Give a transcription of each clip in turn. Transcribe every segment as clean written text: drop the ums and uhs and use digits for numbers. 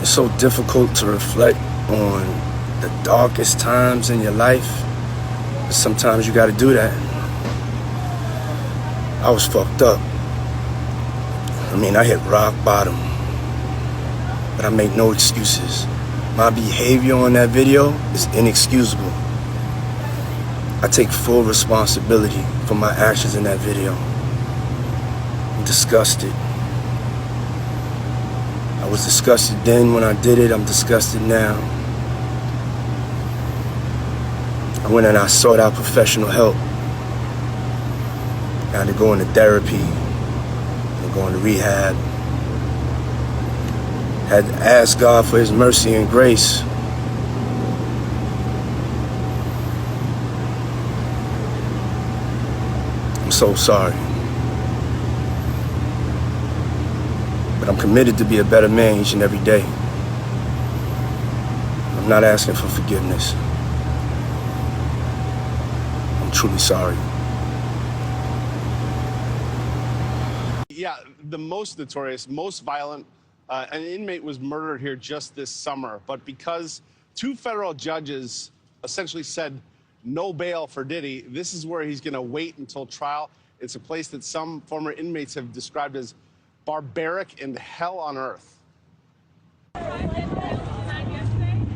It's so difficult to reflect on the darkest times in your life, but sometimes you gotta do that. I was fucked up. I hit rock bottom, but I make no excuses. My behavior on that video is inexcusable. I take full responsibility for my actions in that video. I'm disgusted. I was disgusted then when I did it. I'm disgusted now. I went and I sought out professional help. I had to go into therapy, and go into rehab. Had to ask God for his mercy and grace. I'm so sorry. But I'm committed to be a better man each and every day. I'm not asking for forgiveness. I'm truly sorry. Yeah, the most notorious, most violent, an inmate was murdered here just this summer. But because two federal judges essentially said no bail for Diddy, this is where he's going to wait until trial. It's a place that some former inmates have described as barbaric and hell on earth.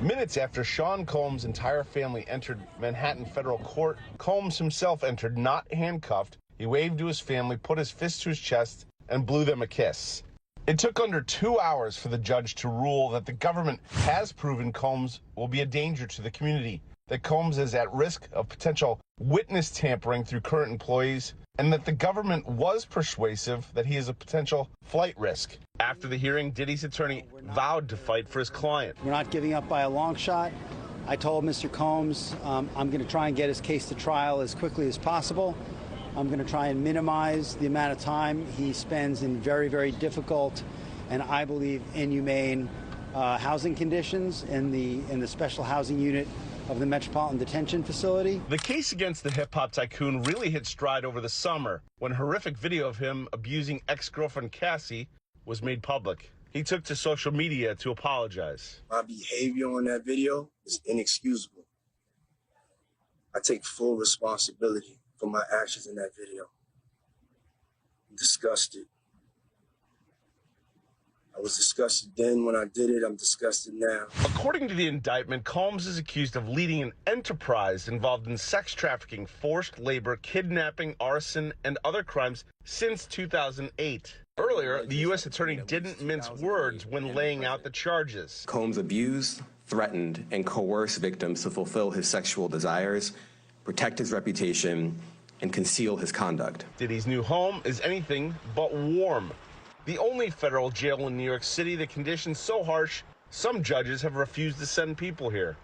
Minutes after Sean Combs' entire family entered Manhattan federal court, Combs himself entered not handcuffed. He waved to his family, put his fist to his chest, and blew them a kiss. It took under 2 hours for the judge to rule that the government has proven Combs will be a danger to the community, that Combs is at risk of potential witness tampering through current employees, and that the government was persuasive that he is a potential flight risk. After the hearing, Diddy's attorney vowed to fight for his client. We're not giving up by a long shot. I told Mr. Combs I'm going to try and get his case to trial as quickly as possible. I'm going to try and minimize the amount of time he spends in very, very difficult and, I believe, inhumane housing conditions in the special housing unit of the Metropolitan Detention Facility. The case against the hip-hop tycoon really hit stride over the summer when a horrific video of him abusing ex-girlfriend Cassie was made public. He took to social media to apologize. My behavior on that video is inexcusable. I take full responsibility for my actions in that video. I'm disgusted. I was disgusted then when I did it. I'm disgusted now. According to the indictment, Combs is accused of leading an enterprise involved in sex trafficking, forced labor, kidnapping, arson, and other crimes since 2008. Earlier, the U.S. attorney didn't mince words when laying out the charges. Combs abused, threatened, and coerced victims to fulfill his sexual desires, protect his reputation, and conceal his conduct. Diddy's new home is anything but warm. The only federal jail in New York City, the conditions so harsh, some judges have refused to send people here.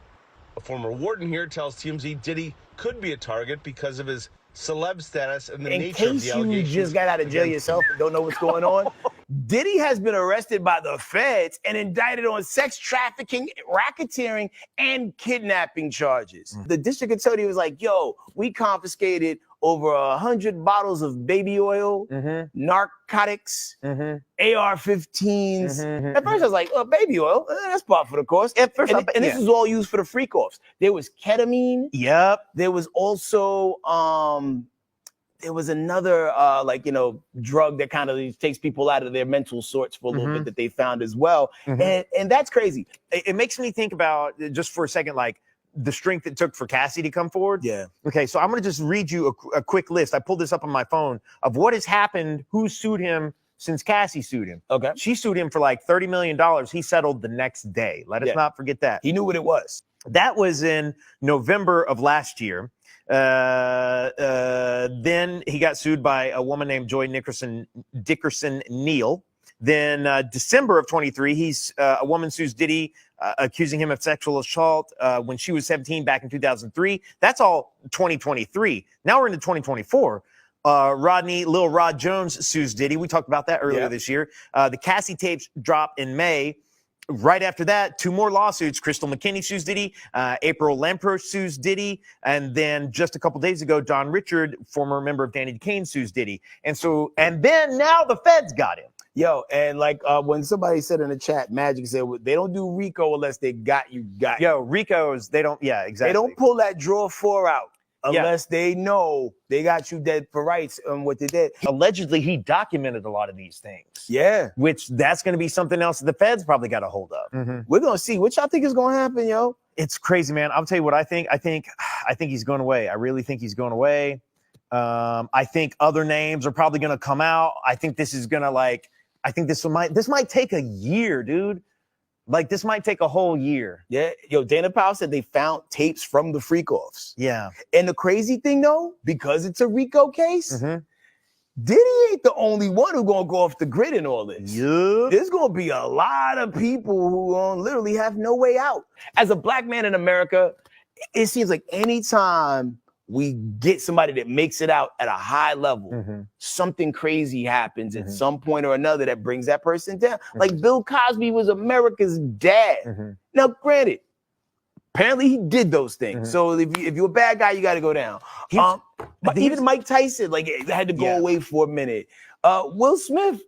A former warden here tells TMZ Diddy could be a target because of his celeb status and the nature of the allegations. In case you just got out of jail yourself and don't know what's going on, Diddy has been arrested by the feds and indicted on sex trafficking, racketeering, and kidnapping charges. The district attorney was like, yo, we confiscated over 100 bottles of baby oil, narcotics, AR-15s. At first I was like, oh, baby oil, that's part for the course. At first, and this was all used for the freak-offs. There was ketamine. Yep. There was also, there was another, drug that kind of takes people out of their mental sorts for a little bit that they found as well. And that's crazy. It makes me think about, just for a second, like, the strength it took for Cassie to come forward. Yeah. Okay, so I'm going to just read you a quick list. I pulled this up on my phone of what has happened, who sued him since Cassie sued him. Okay. She sued him for like $30 million. He settled the next day. Let us not forget that. He knew what it was. That was in November of last year. Then he got sued by a woman named Joy Dickerson Neal. Then December of 23, a woman sues Diddy, accusing him of sexual assault when she was 17 back in 2003. That's all 2023. Now we're into 2024. Lil Rod Jones sues Diddy. We talked about that earlier this year. The Cassie tapes drop in May. Right after that, two more lawsuits. Crystal McKinney sues Diddy. April Lamper sues Diddy. And then just a couple days ago, Don Richard, former member of Danny Kane, sues Diddy. And then now the feds got him. Yo, and like when somebody said in the chat, Magic said they don't do RICO unless they got you. Yo, RICO's, they don't, yeah, exactly. They don't pull that draw 4 out unless they know they got you dead for rights on what they did. Allegedly, he documented a lot of these things. Yeah. Which that's going to be something else that the feds probably got a hold of. We're going to see. What y'all think is going to happen, yo? It's crazy, man. I'll tell you what I think. I think he's going away. I really think he's going away. I think other names are probably going to come out. I think this is going to I think this might take a year, dude. Like, this might take a whole year. Yeah. Yo, Dana Powell said they found tapes from the freak-offs. Yeah. And the crazy thing, though, because it's a RICO case, Diddy ain't the only one who's going to go off the grid in all this. Yeah. There's going to be a lot of people who literally have no way out. As a black man in America, it seems like anytime we get somebody that makes it out at a high level, something crazy happens at some point or another that brings that person down. Like Bill Cosby was America's dad. Now, granted, apparently he did those things. So if you're a bad guy, you got to go down. But even Mike Tyson, had to go away for a minute. Will Smith,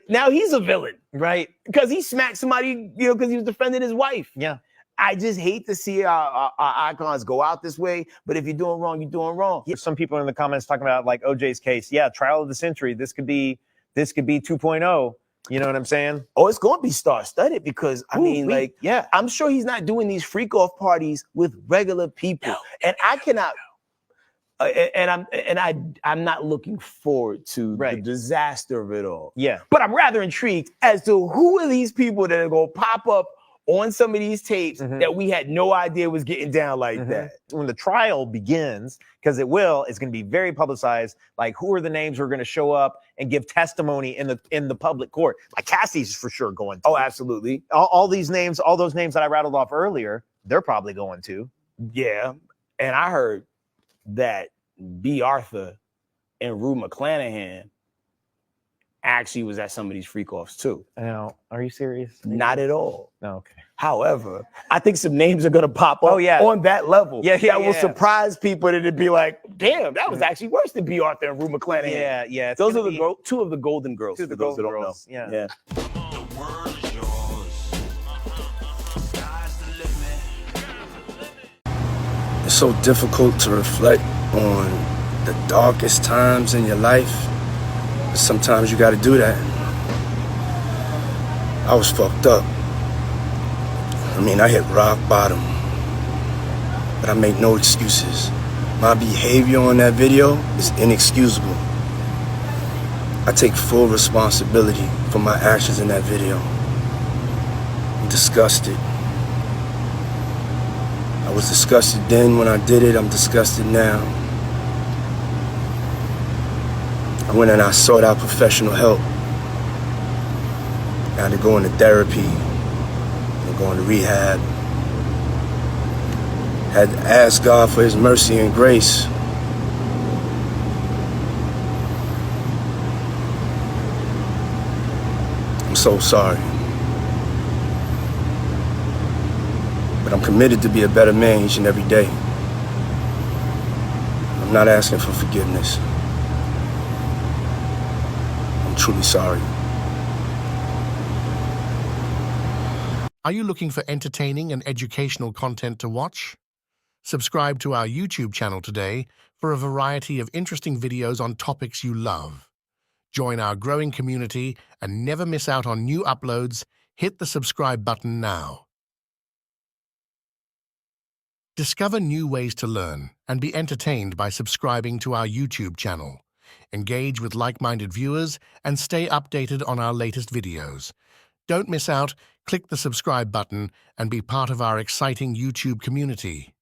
now he's a villain, right? Because he smacked somebody, because he was defending his wife. Yeah. I just hate to see our icons go out this way, but if you're doing wrong, you're doing wrong. Some people in the comments talking about OJ's case. Yeah, trial of the century. This could be 2.0. You know what I'm saying? Oh, it's going to be star-studded because I'm sure he's not doing these freak-off parties with regular people, and I cannot. I'm not looking forward to the disaster of it all. Yeah, but I'm rather intrigued as to who are these people that are going to pop up on some of these tapes that we had no idea was getting down like that. When the trial begins, because it's going to be very publicized. Like, who are the names who are going to show up and give testimony in the public court? Like Cassie's for sure going to. Oh, absolutely. All these names, all those names that I rattled off earlier, they're probably going to. Yeah, and I heard that B. Arthur and Rue McClanahan actually was at some of these freak-offs too. Now, are you serious? Not at all. No, okay. However, I think some names are going to pop up on that level. That will surprise people, and it'd be like, damn, that was actually worse than B. Arthur and Rue McClanahan. Yeah. Those are two of the Golden Girls. Two of the Golden Girls. Yeah. The world is yours. Sky's the limit. It's so difficult to reflect on the darkest times in your life. But sometimes you got to do that. I was fucked up. I hit rock bottom. But I make no excuses. My behavior on that video is inexcusable. I take full responsibility for my actions in that video. I'm disgusted. I was disgusted then when I did it. I'm disgusted now. I went and I sought out professional help. I had to go into therapy, and go into rehab. Had to ask God for his mercy and grace. I'm so sorry. But I'm committed to be a better man each and every day. I'm not asking for forgiveness. I'm truly sorry. Are you looking for entertaining and educational content to watch? Subscribe to our YouTube channel today for a variety of interesting videos on topics you love. Join our growing community and never miss out on new uploads. Hit the subscribe button now. Discover new ways to learn and be entertained by subscribing to our YouTube channel. Engage with like-minded viewers and stay updated on our latest videos. Don't miss out. Click the subscribe button and be part of our exciting YouTube community.